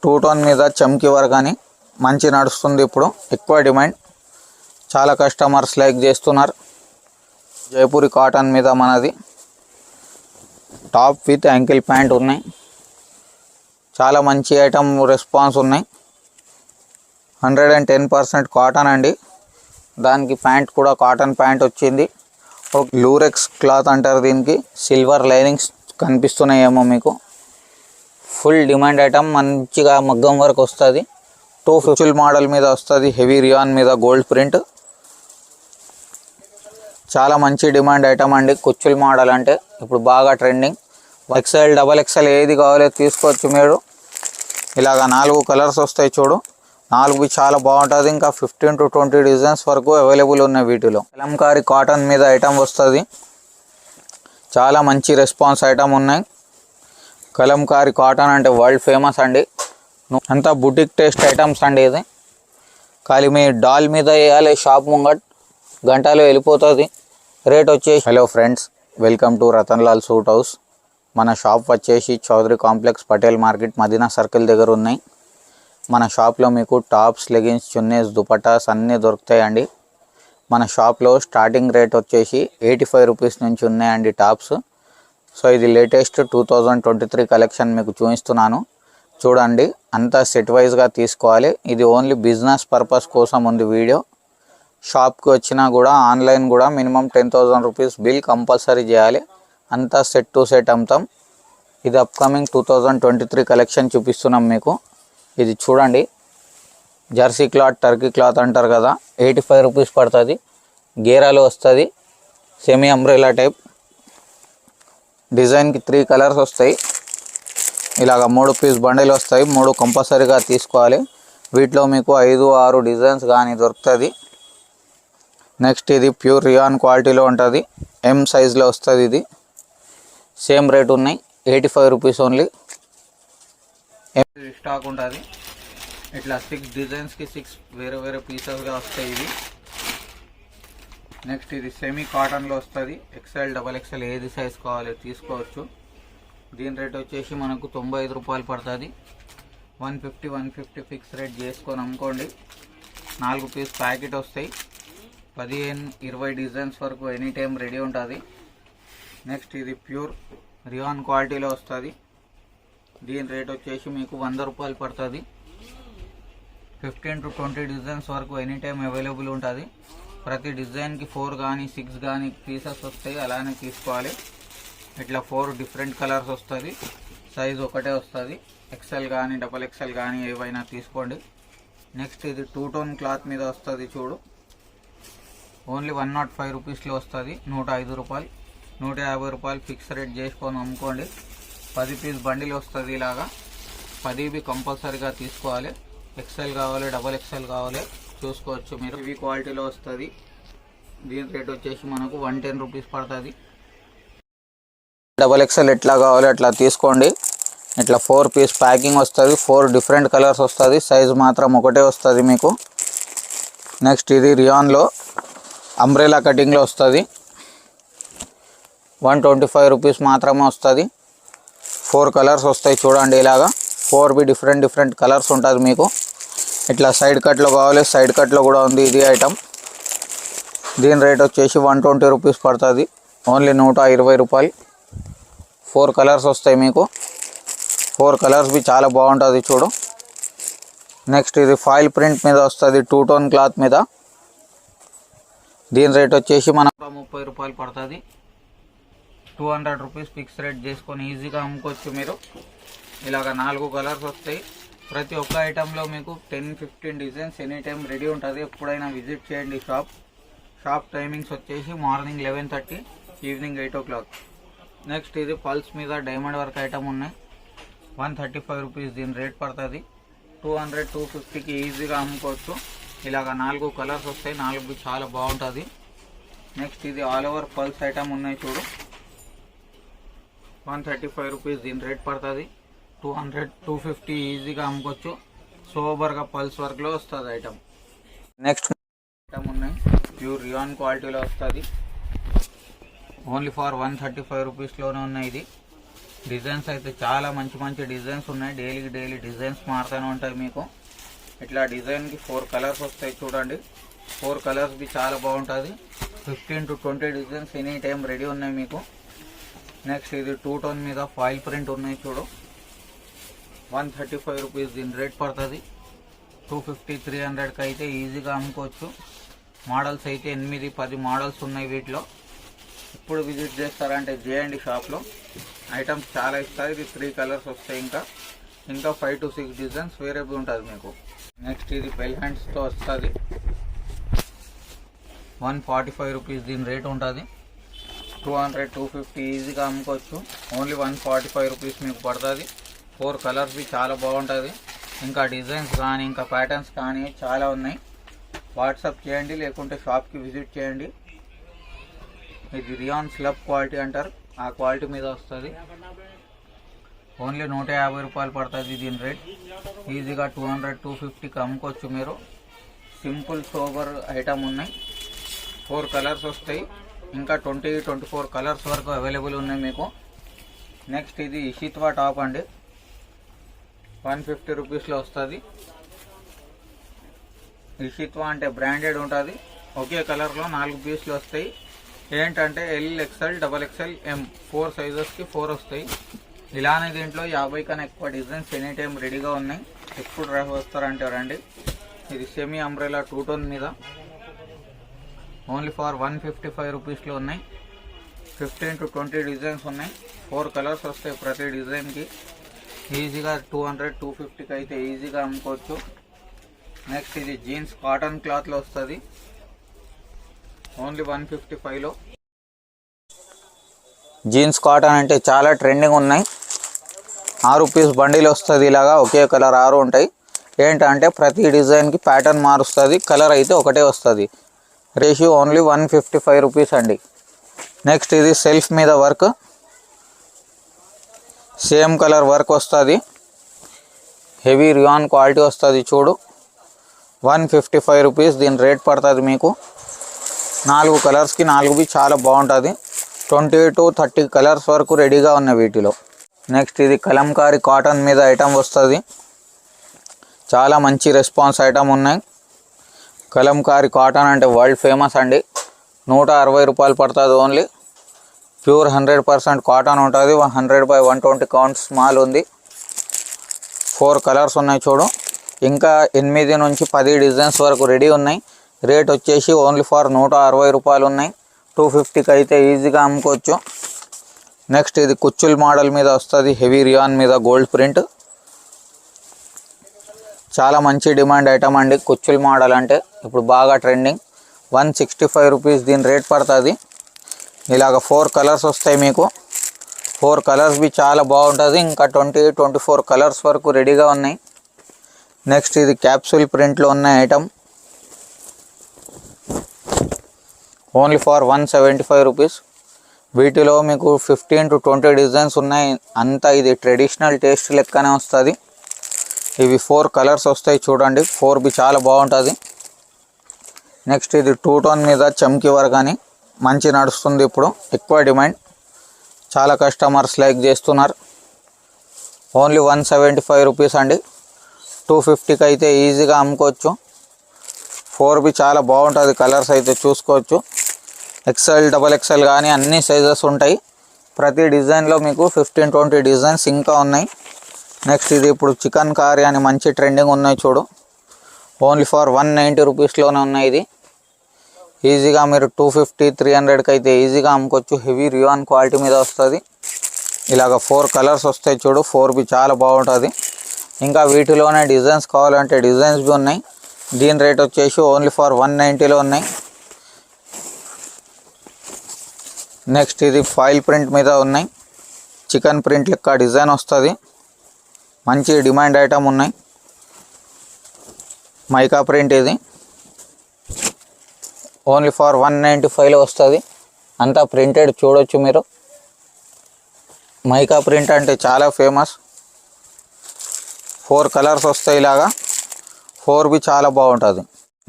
Two tone మీద చమ్కీ work అని మంచి నడుస్తుంది. ఇప్పుడు ఎక్కువ డిమాండ్, చాలా కస్టమర్స్ లైక్ చేస్తున్నారు. జైపూరి కాటన్ మీద మనది టాప్ విత్ యాంకిల్ ప్యాంట్ ఉన్నాయి. చాలా మంచి ఐటమ్ రెస్పాన్స్ ఉన్నాయి. 110% కాటన్ అండి. దానికి ప్యాంట్ కూడా కాటన్ ప్యాంట్ వచ్చింది. లూరెక్స్ క్లాత్ అంటారు దీనికి. సిల్వర్ లైనింగ్స్ కనిపిస్తున్నాయేమో మీకు. ఫుల్ డిమాండ్ ఐటమ్, మంచిగా మగ్గం వర్క్ వస్తుంది. 250 మోడల్ మీద వస్తుంది. హెవీ రియాన్ మీద గోల్డ్ ప్రింట్. చాలా మంచి డిమాండ్ ఐటమ్ అండి. కుచ్చుల్ మోడల్ అంటే ఇప్పుడు బాగా ట్రెండింగ్. XL, XXL ఏది కావాలో తీసుకోవచ్చు మీరు. ఇలాగా 4 కలర్స్ వస్తాయి చూడు. 4 చాలా బాగుంటుంది. ఇంకా 15 to 20 డిజైన్స్ వరకు అవైలబుల్ ఉన్నాయి వీటిలో. కలంకారీ కాటన్ మీద ఐటమ్ వస్తుంది. చాలా మంచి రెస్పాన్స్ ఐటమ్ ఉన్నాయి. కలంకారీ కాటన్ అంటే వరల్డ్ ఫేమస్ అండి. అంతా బుటిక్ టేస్ట్ ఐటమ్స్ అండి. ఇది ఖాళీ మీ డాల్ మీద వేయాలి, షాప్ ముంగట్ గంటలో వెళ్ళిపోతుంది. రేట్ వచ్చేసి, hello friends, welcome to Ratanlal Suit House. మన షాప్ వచ్చేసి Chowdary Complex, Patel Market, Madina Circle దగ్గర ఉన్నాయి. మన షాప్లో మీకు టాప్స్, లెగిన్స్, చున్నీస్, దుపట్టాస్ అన్నీ దొరుకుతాయండి. మన షాప్లో స్టార్టింగ్ రేట్ వచ్చేసి 85 రూపీస్ నుంచి ఉన్నాయండి టాప్స్. సో ఇది లేటెస్ట్ 2023 కలెక్షన్ మీకు చూపిస్తున్నాను చూడండి. అంతా సెట్ వైజ్గా తీసుకోవాలి. ఇది ఓన్లీ బిజినెస్ పర్పస్ కోసం ఉంది వీడియో. షాప్కి వచ్చినా కూడా ఆన్లైన్ కూడా మినిమం 10,000 రూపీస్ బిల్ కంపల్సరీ చేయాలి. అంతా సెట్ టు సెట్ అమ్ముతాం. ఇది అప్కమింగ్ 2023 కలెక్షన్ చూపిస్తున్నాం మీకు. ఇది చూడండి, జెర్సీ క్లాత్, టర్కీ క్లాత్ అంటారు కదా. 85 రూపీస్ పడుతుంది. గేరాలో వస్తుంది. Semi umbrella type. డిజైన్కి 3 కలర్స్ వస్తాయి. ఇలాగ 3 పీస్ బండిల్ వస్తాయి. 3 కంపల్సరీగా తీసుకోవాలి. వీటిలో మీకు 5-6 డిజైన్స్ కానీ దొరుకుతుంది. నెక్స్ట్ ఇది ప్యూర్ రియాన్ క్వాలిటీలో ఉంటుంది. M సైజ్లో వస్తుంది. ఇది సేమ్ రేట్ ఉన్నాయి. 85 రూపీస్ ఓన్లీ. స్టాక్ ఉంటుంది. ఇట్లా 6 డిజైన్స్కి 6 వేరే వేరే పీసెస్గా వస్తాయి ఇవి. నెక్స్ట్ ఇది సెమీ కాటన్లో వస్తుంది. XL, XXL ఏది సైజ్ కావాలి తీసుకోవచ్చు. దీని రేట్ వచ్చేసి మనకు 95 రూపాయలు పడుతుంది. 150 ఫిక్స్ రేట్ చేసుకొని అమ్ముకోండి. 4 పీస్ ప్యాకెట్ వస్తాయి. 15-20 డిజైన్స్ వరకు ఎనీ టైం రెడీ ఉంటుంది. నెక్స్ట్ ఇది ప్యూర్ రియాన్ క్వాలిటీలో వస్తుంది. దీని రేట్ వచ్చేసి మీకు 100 రూపాయలు పడుతుంది. 15 to 20 డిజైన్స్ వరకు ఎనీ టైం అవైలబుల్ ఉంటుంది. ప్రతి డిజైన్కి 4 కానీ 6 కానీ పీసెస్ వస్తాయి. అలానే తీసుకోవాలి. ఇట్లా 4 డిఫరెంట్ కలర్స్ వస్తుంది. సైజ్ ఒకటే వస్తుంది. XL కానీ XXL కానీ ఏవైనా తీసుకోండి. నెక్స్ట్ ఇది 2 టోన్ క్లాత్ మీద వస్తుంది చూడు. ఓన్లీ 105 రూపీస్లో వస్తుంది. 105 రూపాయలు, 150 రూపాయలు ఫిక్స్ రేట్ చేసుకొని అమ్ముకోండి. 10 పీస్ బండిల్ వస్తుంది. ఇలాగా 10 కంపల్సరీగా తీసుకోవాలి. XL కావాలి, XXL కావాలి చూసుకోవచ్చు మీరు. ఇవి క్వాలిటీలో వస్తుంది. దీని రేట్ వచ్చేసి మనకు 110 రూపీస్ పడుతుంది. XXL ఎట్లా కావాలి అట్లా తీసుకోండి. ఇట్లా 4 పీస్ ప్యాకింగ్ వస్తుంది. 4 డిఫరెంట్ కలర్స్ వస్తుంది. సైజ్ మాత్రం ఒకటే వస్తుంది మీకు. నెక్స్ట్ ఇది రియాన్లో అంబ్రెలా కటింగ్లో వస్తుంది. 125 రూపీస్ మాత్రమే వస్తుంది. 4 కలర్స్ వస్తాయి చూడండి. ఇలాగా 4 డిఫరెంట్ కలర్స్ ఉంటుంది మీకు. ఇట్లా సైడ్ కట్లో కావాలి, సైడ్ కట్లో కూడా ఉంది ఇది ఐటమ్. దీని రేట్ వచ్చేసి 120 రూపీస్ పడుతుంది. ఓన్లీ 120 రూపాయలు. 4 కలర్స్ వస్తాయి మీకు. 4 కలర్స్ చాలా బాగుంటుంది చూడు. నెక్స్ట్ ఇది ఫాయిల్ ప్రింట్ మీద వస్తుంది. 2 టోన్ క్లాత్ మీద. దీని రేట్ వచ్చేసి మన 30 రూపాయలు పడుతుంది. 200 రూపీస్ ఫిక్స్ రేట్ చేసుకొని ఈజీగా అమ్ముకోవచ్చు మీరు. ఇలాగ 4 కలర్స్ వస్తాయి. ప్రతి ఒక్క ఐటెంలో మీకు 10-15 డిజైన్స్ ఎనీ టైం రెడీ ఉంటుంది. ఎప్పుడైనా విజిట్ చేయండి షాప్ టైమింగ్స్ వచ్చేసి మార్నింగ్ 11:30, ఈవినింగ్ 8 o'clock. నెక్స్ట్ ఇది పల్స్ మీద డైమండ్ వర్క్ ఐటమ్ ఉన్నాయి. 135 రూపీస్ దీని రేట్ పడుతుంది. 200-250కి ఈజీగా అమ్ముకోవచ్చు. ఇలాగ 4 కలర్స్ వస్తాయి. 4 చాలా బాగుంటుంది. నెక్స్ట్ ఇది ఆల్ ఓవర్ పల్స్ ఐటమ్ ఉన్నాయి చూడు. 135 రూపీస్ దీని రేట్ పడుతుంది. 200-250 ఈజీగా అమ్ముకోవచ్చు. సోబర్గా పల్స్ వర్క్లో వస్తుంది ఐటమ్. నెక్స్ట్ ఐటమ్ ఉన్నాయి. ప్యూర్ రియాన్ క్వాలిటీలో వస్తుంది. ఓన్లీ ఫర్ 135 రూపీస్లోనే ఉన్నాయి. ఇది డిజైన్స్ అయితే చాలా మంచి మంచి డిజైన్స్ ఉన్నాయి. డైలీ డిజైన్స్ మారుతూనే ఉంటాయి. మీకు ఇట్లా డిజైన్కి 4 కలర్స్ వస్తాయి చూడండి. 4 కలర్స్ బి చాలా బాగుంటుంది. 15 to 20 designs any time ready ఉన్నాయి మీకు. నెక్స్ట్ ఇది 2 టోన్ మీద ఫాయిల్ ప్రింట్ ఉన్నాయి చూడు. 135 రూపీస్ దీని రేట్ పడుతుంది. 250 300కి అయితే ఈజీగా అమ్ముకోవచ్చు. మోడల్స్ అయితే 8-10 మోడల్స్ ఉన్నాయి వీటిలో. ఇప్పుడు విజిట్ చేస్తారంటే జేఎండి షాప్లో ఐటమ్స్ చాలా ఇస్తాయి. ఇది 3 కలర్స్ వస్తాయి. ఇంకా 5 to 6 డిజైన్స్ వేరే ఉంటుంది మీకు. నెక్స్ట్ ఇది బెల్ హ్యాండ్స్తో వస్తుంది. 145 రూపీస్ దీని రేట్ ఉంటుంది. 200-250 ఈజీగా అమ్ముకోవచ్చు. ఓన్లీ 145 రూపీస్ మీకు పడుతుంది. 4 కలర్స్ బి చాలా బాగుంటుంది. ఇంకా డిజైన్స్ కానీ ఇంకా ప్యాటర్న్స్ కానీ చాలా ఉన్నాయి. వాట్సాప్ చేయండి, లేకుంటే షాప్కి విజిట్ చేయండి. ఇది రియాన్ స్లబ్ క్వాలిటీ అంటారు, ఆ క్వాలిటీ మీద వస్తుంది. ఓన్లీ 150 రూపాయలు పడుతుంది దీని రేట్. ఈజీగా 200-250కి అమ్ముకోవచ్చు మీరు. సింపుల్ సోబర్ ఐటమ్ ఉన్నాయి. 4 కలర్స్ వస్తాయి. ఇంకా 20-24 కలర్స్ వరకు అవైలబుల్ ఉన్నాయి మీకు. నెక్స్ట్ ఇది ఇషిత్వా టాప్ అండి. 150 రూపీస్లో వస్తుంది. ఇషిత్వా అంటే బ్రాండెడ్ ఉంటుంది. ఒకే కలర్లో 4 పీస్లు వస్తాయి. ఏంటంటే ఎల్, ఎక్స్ఎల్, XXL, M 4 సైజెస్కి 4 వస్తాయి. ఇలానే దీంట్లో 50 కన్నా ఎక్కువ డిజైన్స్ ఎనీ టైం రెడీగా ఉన్నాయి. ఎప్పుడు వస్తారంటే రండి. ఇది సెమీ అంబ్రెలా 2 టోన్ మీద ఓన్లీ ఫర్ 155 రూపీస్లో ఉన్నాయి. 15 to 20 డిజైన్స్ ఉన్నాయి. 4 కలర్స్ వస్తాయి ప్రతి డిజైన్కి. ఈజీగా 200-250కి అయితే ఈజీగా అమ్ముకోవచ్చు. నెక్స్ట్ ఇది జీన్స్ కాటన్ క్లాత్లో వస్తుంది. ఓన్లీ 155లో. జీన్స్ కాటన్ అంటే చాలా ట్రెండింగ్ ఉన్నాయి. 6 పీస్ బండిల్ వస్తుంది. ఇలాగా ఒకే కలర్ 6 ఉంటాయి. ఏంటంటే ప్రతి డిజైన్కి ప్యాటర్న్ మారుస్తుంది, కలర్ అయితే ఒకటే వస్తుంది. రేషియో ఓన్లీ 155 రూపీస్ అండి. నెక్స్ట్ ఇది సెల్ఫ్ మీద వర్క్, సేమ్ కలర్ వర్క్ వస్తుంది. హెవీ రియాన్ క్వాలిటీ వస్తుంది చూడు. 155 రూపీస్ దీని రేట్ పడుతుంది మీకు. 4 కలర్స్కి 4 చాలా బాగుంటుంది. 20 to 30 కలర్స్ వరకు రెడీగా ఉన్నాయి వీటిలో. నెక్స్ట్ ఇది కలంకారీ కాటన్ మీద ఐటమ్ వస్తుంది. చాలా మంచి రెస్పాన్స్ ఐటమ్ ఉన్నాయి. కలంకారీ కాటన్ అంటే వరల్డ్ ఫేమస్ అండి. 160 రూపాయలు పడుతుంది ఓన్లీ. ప్యూర్ 100% కాటన్ ఉంటుంది. 100/120 కౌంట్ స్మాల్ ఉంది. 4 కలర్స్ ఉన్నాయి చూడు. ఇంకా 8 నుంచి 10 డిజైన్స్ వరకు రెడీ ఉన్నాయి. రేట్ వచ్చేసి ఓన్లీ ఫర్ 160 రూపాయలు ఉన్నాయి. 250కి అయితే ఈజీగా అమ్ముకోవచ్చు. నెక్స్ట్ ఇది కుచ్చుల్ మోడల్ మీద వస్తుంది. హెవీ రియాన్ మీద గోల్డ్ ప్రింట్. చాలా మంచి డిమాండ్ ఐటమ్ అండి. కుచ్చుల్ మోడల్ అంటే ఇప్పుడు బాగా ట్రెండింగ్. 165 రూపీస్ దీని రేట్ పడుతుంది. ఇలాగ 4 కలర్స్ వస్తాయి మీకు. 4 కలర్స్ బి చాలా బాగుంటుంది. ఇంకా 20-24 కలర్స్ వరకు రెడీగా ఉన్నాయి. నెక్స్ట్ ఇది క్యాప్సూల్ ప్రింట్లో ఉన్న ఐటమ్. Only for 175 rupees. వీటిలో మీకు 15 to 20 డిజైన్స్ ఉన్నాయి. అంతా ఇది ట్రెడిషనల్ టేస్ట్ లెక్కనే వస్తుంది. ఇవి 4 కలర్స్ వస్తాయి చూడండి. 4 బి చాలా బాగుంటుంది. నెక్స్ట్ ఇది 2 టోన్ మీద చమ్కీ వర్క్ అని మంచి నడుస్తుంది. ఇప్పుడు ఎక్కువ డిమాండ్, చాలా కస్టమర్స్ లైక్ చేస్తున్నారు. ఓన్లీ 175 రూపీస్ అండి. 250కి అయితే ఈజీగా అమ్ముకోవచ్చు. 4 బి చాలా బాగుంటుంది. కలర్స్ అయితే చూసుకోవచ్చు. XL, XXL కానీ అన్ని సైజెస్ ఉంటాయి. ప్రతి డిజైన్లో మీకు 15-20 డిజైన్స్ ఇంకా ఉన్నాయి. నెక్స్ట్ ఇది ఇప్పుడు చికెన్ కర్రీ అని మంచి ట్రెండింగ్ ఉన్నాయి చూడు. ఓన్లీ ఫర్ 190 రూపీస్లోనే ఉన్నాయి. ఇది ఈజీగా మీరు 250-300కి అయితే ఈజీగా అమ్ముకోవచ్చు. హెవీ రియాన్ క్వాలిటీ మీద వస్తుంది. ఇలాగ 4 కలర్స్ వస్తాయి చూడు. 4 బి చాలా బాగుంటుంది. ఇంకా వీటిలోనే డిజైన్స్ కావాలంటే డిజైన్స్ బి ఉన్నాయి. దీని రేట్ వచ్చేసి ఓన్లీ ఫర్ 190లో ఉన్నాయి. నెక్స్ట్ ఇది ఫాయిల్ ప్రింట్ మీద ఉన్నాయి. చికెన్ ప్రింట్ లెక్క డిజైన్ వస్తుంది. మంచి డిమాండ్ ఐటమ్ ఉన్నాయి. మైకా ప్రింట్ ఇది ఓన్లీ ఫర్ 195లో వస్తుంది. అంతా ప్రింటెడ్ చూడొచ్చు మీరు. మైకా ప్రింట్ అంటే చాలా ఫేమస్. 4 కలర్స్ వస్తాయి. ఇలాగా 4 బి చాలా బాగుంటుంది.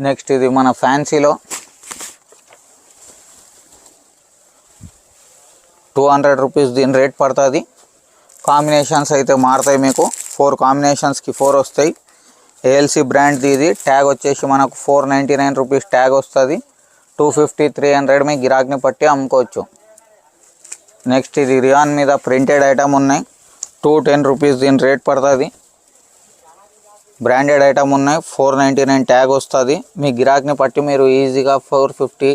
నెక్స్ట్ ఇది మన ఫ్యాన్సీలో 200 రూపీస్ దీని రేట్ పడుతుంది. కాంబినేషన్స్ అయితే మారుతాయి మీకు. 4 కాంబినేషన్స్కి 4 వస్తాయి. ఏఎల్సి బ్రాండ్ది ఇది. ట్యాగ్ వచ్చేసి మనకు 499 రూపీస్ ట్యాగ్ వస్తుంది. 250 300 మీ గిరాక్ని పట్టి అమ్ముకోవచ్చు. నెక్స్ట్ ఇది రియాన్ మీద ప్రింటెడ్ ఐటమ్ ఉన్నాయి. 210 రూపీస్ దీని రేట్ పడుతుంది. బ్రాండెడ్ ఐటమ్ ఉన్నాయి. 499 ట్యాగ్ వస్తుంది. మీ గిరాక్ని పట్టి మీరు ఈజీగా 450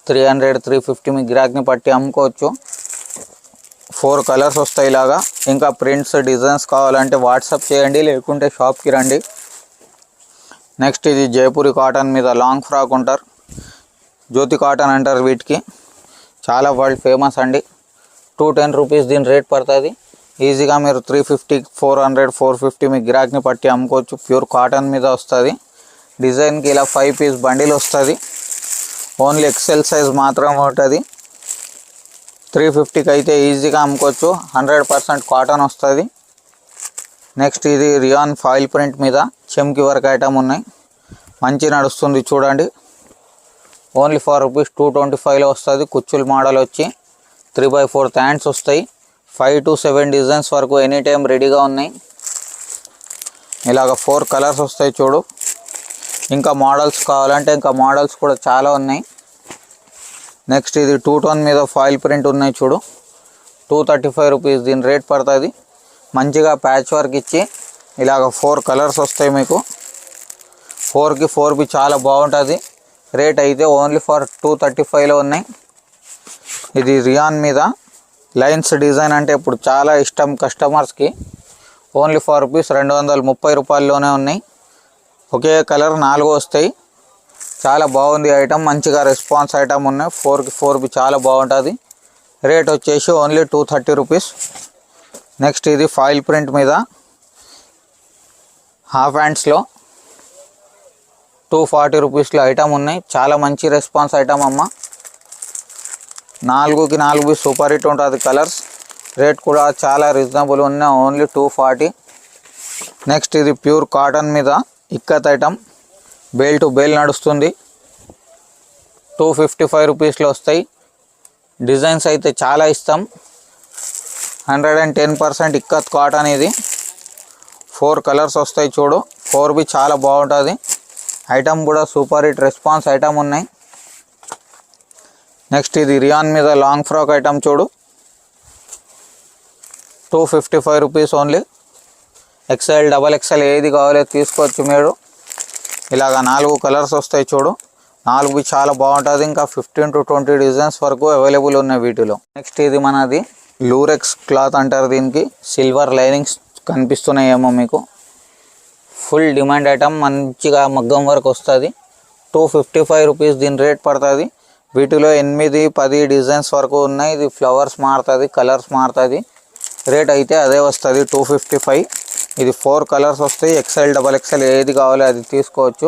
300 350 మీ గిరాక్ని పట్టి అమ్ముకోవచ్చు. 4 కలర్స్ వస్తాయి ఇలాగా. ఇంకా ప్రింట్స్ డిజైన్స్ కావాలంటే వాట్సాప్ చేయండి, లేకుంటే షాప్కి రండి. నెక్స్ట్ ఇది జైపూరి కాటన్ మీద లాంగ్ ఫ్రాక్ ఉంటారు. జ్యోతి కాటన్ అంటారు వీటికి. చాలా వరల్డ్ ఫేమస్ అండి. 210 రూపీస్ దీని రేట్ పడుతుంది. ఈజీగా మీరు 350 400 450 మీ గిరాక్ని పట్టి అమ్ముకోవచ్చు. ప్యూర్ కాటన్ మీద వస్తుంది. డిజైన్కి ఇలా 5 పీస్ బండిల్ వస్తుంది. ఓన్లీ ఎక్సెల్ సైజ్ మాత్రం ఉంటుంది. 350కి అయితే ఈజీగా అమ్ముకోవచ్చు. 100% కాటన్ వస్తుంది. నెక్స్ట్ ఇది రియాన్ ఫాయిల్ ప్రింట్ మీద చెమ్కి వర్క్ ఐటమ్ ఉన్నాయి. మంచి నడుస్తుంది చూడండి. ఓన్లీ రూపీస్ 225లో వస్తుంది. కుచ్చులు మోడల్ వచ్చి 3/4 హ్యాండ్స్ వస్తాయి. 5 to 7 డిజైన్స్ వరకు ఎనీ టైం రెడీగా ఉన్నాయి. ఇలాగ 4 కలర్స్ వస్తాయి చూడు. ఇంకా మోడల్స్ కావాలంటే ఇంకా మోడల్స్ కూడా చాలా ఉన్నాయి. నెక్స్ట్ ఇది 2 టోన్ మీద ఫాయిల్ ప్రింట్ ఉన్నాయి చూడు. 235 రూపీస్ దీని రేట్ పడుతుంది. మంచిగా ప్యాచ్ వర్క్ ఇచ్చి ఇలాగ 4 కలర్స్ వస్తాయి మీకు. 4కి 4 చాలా బాగుంటుంది. రేట్ అయితే ఓన్లీ 235లో ఉన్నాయి. ఇది రియాన్ మీద లైన్స్ డిజైన్ అంటే ఇప్పుడు చాలా ఇష్టం కస్టమర్స్కి. ఓన్లీ రూపీస్ 230 రూపాయల్లోనే ఉన్నాయి. ఒకే కలర్ 4 వస్తాయి. చాలా బాగుంది ఐటమ్. మంచిగా రెస్పాన్స్ ఐటమ్ ఉన్నాయి. 4కి 4 చాలా బాగుంటుంది. రేట్ వచ్చేసి ఓన్లీ 230 రూపీస్. నెక్స్ట్ ఇది ఫాయిల్ ప్రింట్ మీద హాఫ్ హ్యాండ్స్లో 240 రూపీస్లో ఐటమ్ ఉన్నాయి. చాలా మంచి రెస్పాన్స్ ఐటమ్ అమ్మ. 4కి 4 సూపర్ హిట్ ఉంటుంది కలర్స్. రేట్ కూడా చాలా రీజనబుల్ ఉన్నాయి. ఓన్లీ 240. నెక్స్ట్ ఇది ప్యూర్ కాటన్ మీద ikat item. Bale to bale నడుస్తుంది. 255 రూపీస్లో వస్తాయి. డిజైన్స్ అయితే చాలా ఇస్తాం. 110% ఇక్కత్ కాటన్ ఇది. 4 కలర్స్ వస్తాయి చూడు. 4 చాలా బాగుంటుంది. ఐటమ్ కూడా సూపర్ హిట్ రెస్పాన్స్ ఐటమ్ ఉన్నాయి. నెక్స్ట్ ఇది రియాన్ మీద లాంగ్ ఫ్రాక్ ఐటమ్ చూడు. 255 రూపీస్ ఓన్లీ. XL XXL ఏది కావాలో తీసుకోవచ్చు మీరు. ఇలాగ 4 కలర్స్ వస్తాయి చూడు. 4 చాలా బాగుంటుంది. ఇంకా 15 to 20 డిజైన్స్ వరకు అవైలబుల్ ఉన్నాయి వీటిలో. నెక్స్ట్ ఇది మనది లూరెక్స్ క్లాత్ అంటారు దీనికి. సిల్వర్ లైనింగ్స్ కనిపిస్తున్నాయేమో మీకు. Full demand item. మంచిగా మగ్గం వర్క్ వస్తుంది. 255 రూపీస్ దీని రేట్ పడుతుంది. వీటిలో 8 10 డిజైన్స్ వరకు ఉన్నాయి. ఇది ఫ్లవర్స్ మారుతుంది, కలర్స్ మారుతుంది. రేట్ అయితే అదే వస్తుంది 255. ఇది 4 కలర్స్ వస్తాయి. XL XXL ఏది కావాలో అది తీసుకోవచ్చు.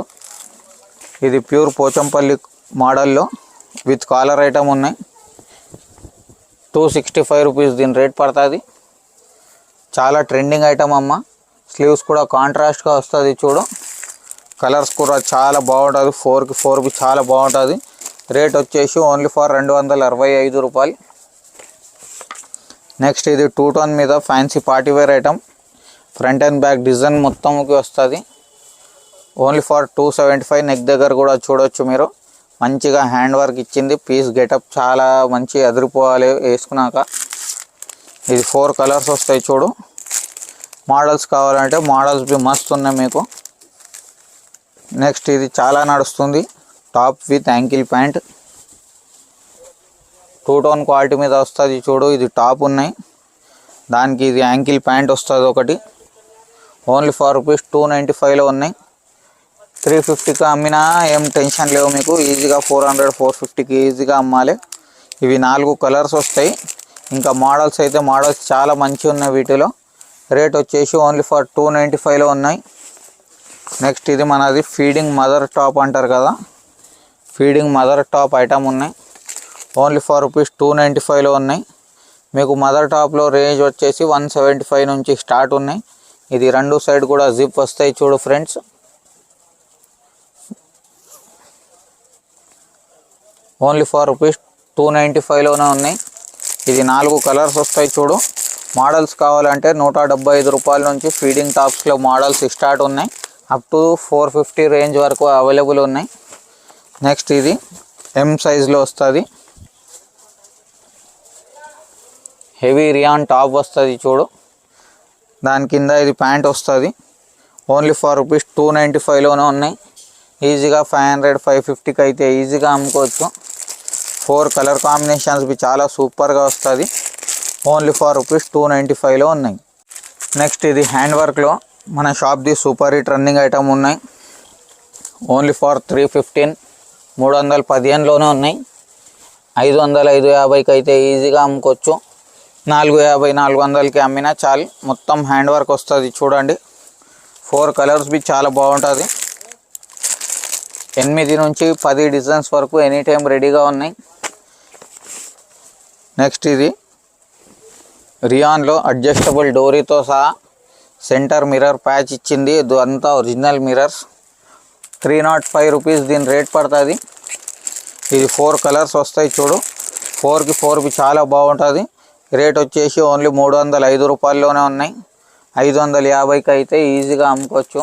ఇది ప్యూర్ పోచంపల్లి మోడల్లో విత్ కాలర్ ఐటమ్ ఉన్నాయి. 265 రూపీస్ దీని రేట్ పడుతుంది. చాలా ట్రెండింగ్ ఐటమ్ అమ్మ. స్లీవ్స్ కూడా కాంట్రాస్ట్గా వస్తుంది చూడు. కలర్స్ కూడా చాలా బాగుంటుంది. 4కి 4 చాలా బాగుంటుంది. రేట్ వచ్చేసి ఓన్లీ 265 రూపాయలు. నెక్స్ట్ ఇది 2 టోన్ మీద fancy partywear item. Front and back design మొత్తంకి వస్తుంది. ఓన్లీ 275. నెక్ దగ్గర కూడా చూడవచ్చు మీరు. మంచిగా హ్యాండ్ వర్క్ ఇచ్చింది. పీస్ గెటప్ చాలా మంచి అదిరిపోవాలి వేసుకున్నాక. ఇది 4 కలర్స్ వస్తాయి చూడు. మోడల్స్ కావాలంటే మోడల్స్ మస్తు ఉన్నాయి మీకు. నెక్స్ట్ ఇది చాలా నడుస్తుంది. Top with ankle pant. 2 tone quality మీద వస్తుంది చూడు. ఇది టాప్ ఉన్నాయి. దానికి ఇది యాంకిల్ ప్యాంట్ వస్తుంది ఒకటి. ఓన్లీ రూపీస్ 295లో ఉన్నాయి. 350కి అమ్మినా ఏం టెన్షన్ లేవు మీకు. ఈజీగా 400 450కి ఈజీగా అమ్మాలి. ఇవి 4 కలర్స్ వస్తాయి. ఇంకా మోడల్స్ అయితే మోడల్స్ చాలా మంచిగా ఉన్నాయి వీటిలో. రేట్ వచ్చేసి ఓన్లీ 295లో ఉన్నాయి. నెక్స్ట్ ఇది మనది ఫీడింగ్ మదర్ టాప్ అంటారు కదా. ఫీడింగ్ మదర్ టాప్ ఐటమ్ ఉన్నాయి. ఓన్లీ రూపీస్ 295లో ఉన్నాయి. మీకు మదర్ టాప్లో రేంజ్ వచ్చేసి 175 నుంచి స్టార్ట్ ఉన్నాయి. ఇది 2 సైడ్ కూడా జిప్ వస్తాయి చూడు ఫ్రెండ్స్. ఓన్లీ రూపీస్ 295లోనే ఉన్నాయి. ఇది 4 కలర్స్ వస్తాయి చూడు. మోడల్స్ కావాలంటే 175 రూపాయల నుంచి ఫీడింగ్ టాప్స్లో మోడల్స్ స్టార్ట్ ఉన్నాయి. అప్ టు 450 రేంజ్ వరకు అవైలబుల్ ఉన్నాయి. నెక్స్ట్ ఇది ఎం సైజ్లో వస్తుంది. హెవీ రియాన్ టాప్ వస్తుంది చూడు. దాని కింద ఇది ప్యాంట్ వస్తుంది. ఓన్లీ ఫర్ రూపీస్ 295లోనే ఉన్నాయి. ఈజీగా 500 550కి అయితే ఈజీగా అమ్ముకోవచ్చు. 4 కలర్ కాంబినేషన్స్ చాలా సూపర్గా వస్తుంది. ఓన్లీ ఫర్ రూపీస్ 295లో ఉన్నాయి. నెక్స్ట్ ఇది హ్యాండ్ వర్క్లో మన షాప్ది సూపర్ హిట్ రన్నింగ్ ఐటమ్ ఉన్నాయి. ఓన్లీ ఫర్ 315 315లోనే ఉన్నాయి. 500 550కి అయితే ఈజీగా అమ్ముకోవచ్చు. 450 400కి అమ్మినా చాలు. మొత్తం హ్యాండ్ వర్క్ వస్తుంది చూడండి. 4 కలర్స్ చాలా బాగుంటుంది. 8 నుంచి 10 డిజైన్స్ వరకు ఎనీ టైం రెడీగా ఉన్నాయి. నెక్స్ట్ ఇది రియాన్లో అడ్జస్టబుల్ డోరీతో సహా సెంటర్ మిర్రర్ ప్యాచ్ ఇచ్చింది. అంతా ఒరిజినల్ మిర్రర్స్. 305 రూపీస్ దీని రేట్ పడుతుంది. ఇది 4 కలర్స్ వస్తాయి చూడు. 4కి 4 చాలా బాగుంటుంది. రేట్ వచ్చేసి ఓన్లీ 305 రూపాయల్లోనే ఉన్నాయి. 550కి అయితే ఈజీగా అమ్ముకోవచ్చు.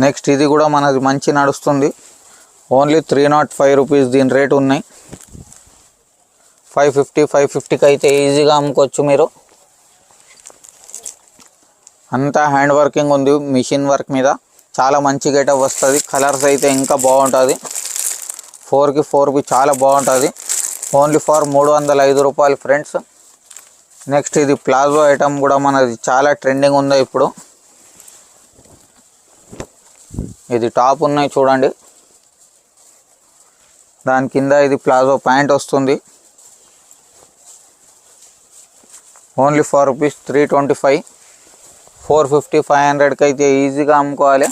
నెక్స్ట్ ఇది కూడా మనది మంచి నడుస్తుంది. ఓన్లీ 305 రూపీస్ దీని రేట్ ఉన్నాయి. 550కి అయితే ఈజీగా అమ్ముకోవచ్చు మీరు. అంతా హ్యాండ్ వర్కింగ్ ఉంది మిషన్ వర్క్ మీద. చాలా మంచి గెటప్ వస్తుంది. కలర్స్ అయితే ఇంకా బాగుంటుంది. 4కి 4 చాలా బాగుంటుంది. ఓన్లీ ఫర్ 305 రూపాయలు ఫ్రెండ్స్. నెక్స్ట్ ఇది ప్లాజో ఐటమ్ కూడా మనది చాలా ట్రెండింగ్ ఉంది ఇప్పుడు. ఇది టాప్ ఉన్నాయి చూడండి. దాని కింద ఇది ప్లాజో ప్యాంట్ వస్తుంది. ఓన్లీ ఫర్ రూపీస్ 325 450 500కి అయితే ఈజీగా అమ్ముకోవాలి.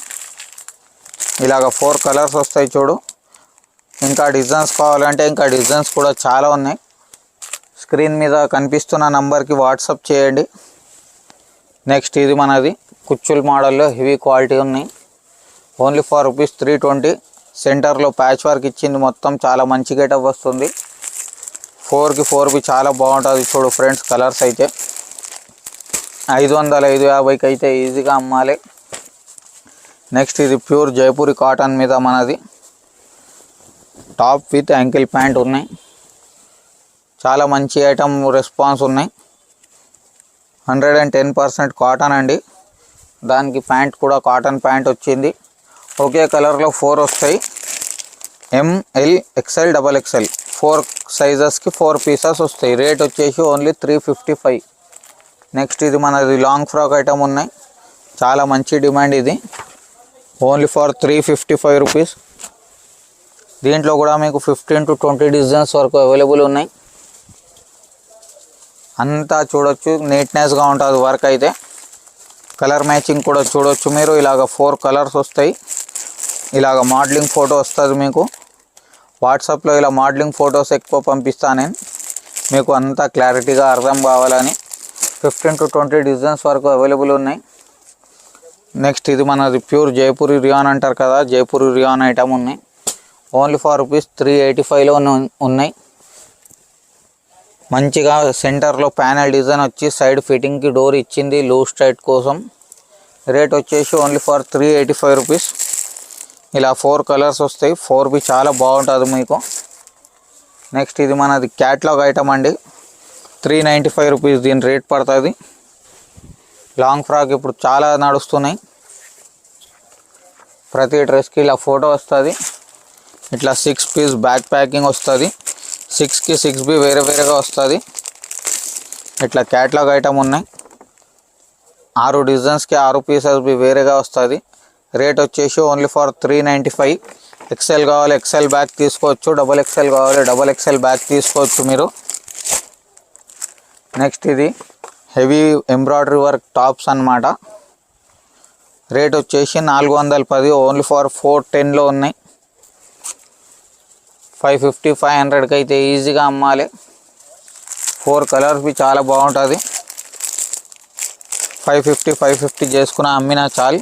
ఇలాగ 4 కలర్స్ వస్తాయి చూడు. ఇంకా డిజైన్స్ కావాలంటే ఇంకా డిజైన్స్ కూడా చాలా ఉన్నాయి. స్క్రీన్ మీద కనిపిస్తున్న నంబర్కి వాట్సాప్ చేయండి. నెక్స్ట్ ఇది మనది కుచ్చుల్ మోడల్లో హెవీ క్వాలిటీ ఉన్నాయి. Only for rupees 320. సెంటర్లో ప్యాచ్ వర్క్ ఇచ్చింది. మొత్తం చాలా మంచి గెటప్ వస్తుంది. 4కి 4 చాలా బాగుంటుంది చూడు ఫ్రెండ్స్. కలర్స్ అయితే 500 550కి అయితే ఈజీగా అమ్మాలి. నెక్స్ట్ ఇది ప్యూర్ జైపూరి కాటన్ మీద మనది టాప్ విత్ యాంకిల్ ప్యాంట్ ఉన్నాయి. చాలా మంచి ఐటమ్ రెస్పాన్స్ ఉన్నాయి. 110% కాటన్ అండి. దానికి ప్యాంట్ కూడా కాటన్ ప్యాంట్ వచ్చింది. ఒకే కలర్లో 4 వస్తాయి. ML XL XXL 4 సైజెస్కి 4 పీసెస్ వస్తాయి. రేట్ వచ్చేసి ఓన్లీ 355. నెక్స్ట్ ఇది మనది లాంగ్ ఫ్రాక్ ఐటమ్ ఉన్నాయి. చాలా మంచి డిమాండ్ ఇది. Only for 355 rupees. దీంట్లో కూడా మీకు 15 to 20 డిజైన్స్ వరకు అవైలబుల్ ఉన్నాయి. అంతా చూడొచ్చు. నీట్నెస్గా ఉంటుంది వర్క్ అయితే. కలర్ మ్యాచింగ్ కూడా చూడొచ్చు మీరు. ఇలాగ 4 కలర్స్ వస్తాయి. ఇలాగ మోడలింగ్ ఫోటో వస్తుంది మీకు. వాట్సాప్లో ఇలా మోడలింగ్ ఫొటోస్ ఎక్కువ పంపిస్తాను నేను, మీకు అంతా క్లారిటీగా అర్థం కావాలని. 15 to 20 డిజైన్స్ వరకు అవైలబుల్ ఉన్నాయి. నెక్స్ట్ ఇది మనది ప్యూర్ జైపూరి రియాన్ అంటారు కదా, జైపూరి రియాన్ ఐటమ్ ఉన్నాయి. ఓన్లీ ఫర్ రూపీస్ 385లో ఉన్నాయి. మంచిగా సెంటర్లో ప్యానెల్ డిజైన్ వచ్చి సైడ్ ఫిట్టింగ్కి డోర్ ఇచ్చింది లూజ్ టైట్ కోసం. రేట్ వచ్చేసి ఓన్లీ ఫర్ 385 రూపీస్. ఇలా 4 కలర్స్ వస్తాయి. 4 చాలా బాగుంటుంది మీకు. నెక్స్ట్ ఇది మనది క్యాట్లాగ్ ఐటమ్ అండి. 395 రూపీస్ దీని రేట్ పడుతుంది. లాంగ్ ఫ్రాక్ ఇప్పుడు చాలా నడుస్తున్నాయి. ప్రతి డ్రెస్కి ఇలా ఫోటో వస్తుంది. ఇట్లా 6 పీస్ బ్యాక్ ప్యాకింగ్ వస్తుంది. 6కి 6 వేరే వేరేగా వస్తుంది. ఇట్లా క్యాట్లాగ్ ఐటమ్ ఉన్నాయి. 6 డిజైన్స్కి 6 పీసెస్ వేరేగా వస్తుంది. రేట్ వచ్చేసి ఓన్లీ ఫర్ 395. ఎక్సెల్ కావాలి ఎక్సెల్ బ్యాగ్ తీసుకోవచ్చు, XXL కావాలి XXL బ్యాగ్ తీసుకోవచ్చు మీరు. నెక్స్ట్ ఇది హెవీ ఎంబ్రాయిడరీ వర్క్ టాప్స్ అన్నమాట. రేట్ వచ్చేసి 410. ఓన్లీ ఫర్ 410లో ఉన్నాయి. 550 500కి అయితే ఈజీగా అమ్మాలి. 4 కలర్స్ చాలా బాగుంటుంది. 550 చేసుకున్న అమ్మినా చాలు.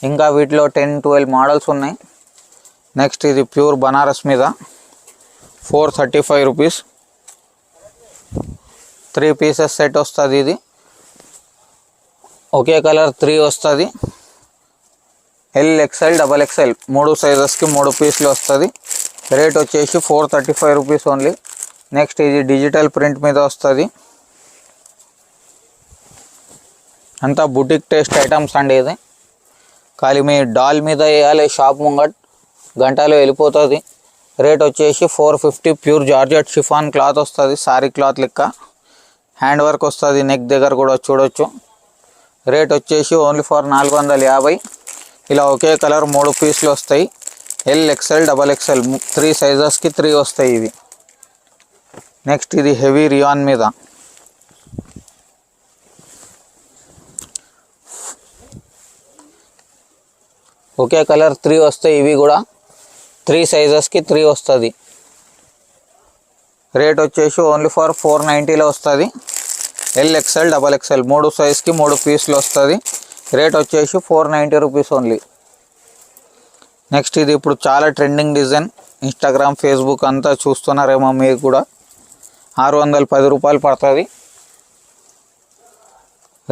ఇంకా వీటిలో 10-12 మోడల్స్ ఉన్నాయి. నెక్స్ట్ ఇది ప్యూర్ బనారస్ మీద 435 రూపీస్. 3 పీసెస్ సెట్ వస్తుంది. ఇది ఒకే కలర్ 3 వస్తుంది. ఎల్, ఎక్స్ఎల్, డబల్ ఎక్స్ఎల్ 3 సైజెస్కి 3 పీసులు వస్తుంది. రేట్ వచ్చేసి 435 రూపీస్ ఓన్లీ. నెక్స్ట్ ఇది డిజిటల్ ప్రింట్ మీద వస్తుంది. అంతా బుటిక్ టేస్ట్ ఐటమ్స్ అండి. ఇది ఖాళీ మీ డాల్ మీద వేయాలి, షాప్ ముంగట్ గంటలో వెళ్ళిపోతుంది. రేట్ వచ్చేసి 450. ప్యూర్ జార్జెట్ షిఫాన్ క్లాత్ వస్తుంది, సారీ క్లాత్ లెక్క. హ్యాండ్ వర్క్ వస్తుంది, నెక్ దగ్గర కూడా చూడొచ్చు. రేట్ వచ్చేసి ఓన్లీ ఫర్ 450. ఇలా ఒకే కలర్ 3 పీసులు వస్తాయి. ఎల్, ఎక్స్ఎల్, డబల్ ఎక్స్ఎల్ 3 సైజెస్కి 3 వస్తాయి ఇవి. నెక్స్ట్ ఇది హెవీ రియాన్ మీద ఒకే కలర్ 3 వస్తాయి. ఇవి కూడా 3 సైజెస్కి 3 వస్తుంది. రేట్ వచ్చేసి ఓన్లీ ఫర్ 490లో వస్తుంది. ఎల్, ఎక్స్ఎల్, డబల్ ఎక్స్ఎల్ 3 సైజ్కి 3 పీసులు వస్తుంది. రేట్ వచ్చేసి 490 రూపీస్ ఓన్లీ. నెక్స్ట్ ఇది ఇప్పుడు చాలా ట్రెండింగ్ డిజైన్. ఇన్స్టాగ్రామ్, ఫేస్బుక్ అంతా చూస్తున్నారేమో మీరు కూడా. 610 రూపాయలు పడుతుంది.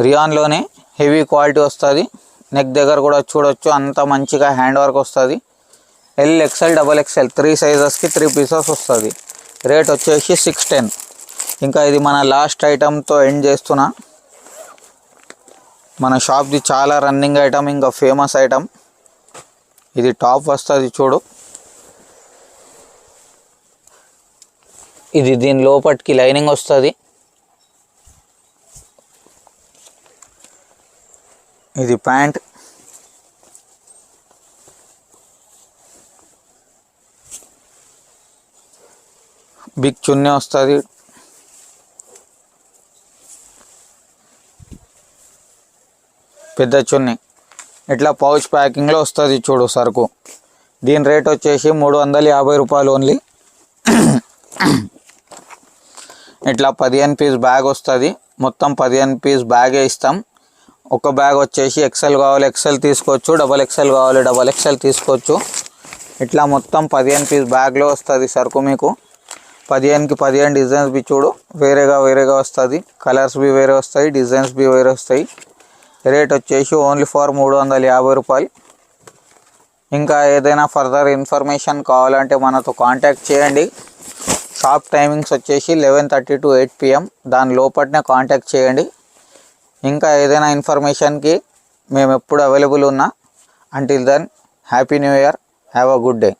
రియాన్లోనే హెవీ క్వాలిటీ వస్తుంది. నెక్ దగ్గర కూడా చూడొచ్చు, అంత మంచిగా హ్యాండ్ వర్క్ వస్తుంది. L, XL, double XL 3 సైజెస్కి 3 pieces వస్తుంది. రేట్ వచ్చేసి 610. ఇంకా ఇది మన లాస్ట్ ఐటమ్తో ఎండ్ చేస్తున్నా. మన షాప్ది చాలా రన్నింగ్ ఐటమ్, ఇంకా ఫేమస్ ఐటమ్. ఇది టాప్ వస్తుంది చూడు. ఇది దీని లోపటికి లైనింగ్ వస్తుంది. ఇది ప్యాంట్. బిగ్ చున్నీ వస్తుంది. పెద్ద చున్నీ ఇట్లా పౌచ్ ప్యాకింగ్లో వస్తుంది చూడు సరుకు. దీని రేట్ వచ్చేసి 350 రూపాయలు ఓన్లీ. ఇట్లా 15 పీస్ బ్యాగ్ వస్తుంది. మొత్తం 15 పీస్ బ్యాగే ఇస్తాం. ఒక బ్యాగ్ వచ్చేసి ఎక్సెల్ కావాలి ఎక్సెల్ తీసుకోవచ్చు, డబల్ ఎక్సెల్ కావాలి డబల్ ఎక్సెల్ తీసుకోవచ్చు. ఇట్లా మొత్తం 15 పీస్ బ్యాగ్లో వస్తుంది సరుకు మీకు. 15కి 15 డిజైన్స్ బి చూడు వేరేగా వస్తుంది. కలర్స్ బి వేరే వస్తాయి, డిజైన్స్ బి వేరే వస్తాయి. రేట్ వచ్చేసి ఓన్లీ ఫర్ 350 రూపాయలు. ఇంకా ఏదైనా ఫర్దర్ ఇన్ఫర్మేషన్ కావాలంటే మనతో కాంటాక్ట్ చేయండి. షాప్ టైమింగ్స్ వచ్చేసి 11:30 to 8 PM. దాని లోపలనే కాంటాక్ట్ చేయండి. ఇంకా ఏదైనా ఇన్ఫర్మేషన్కి మేము ఎప్పుడు అవైలబుల్ ఉన్నా. Until then happy New Year, have a good day.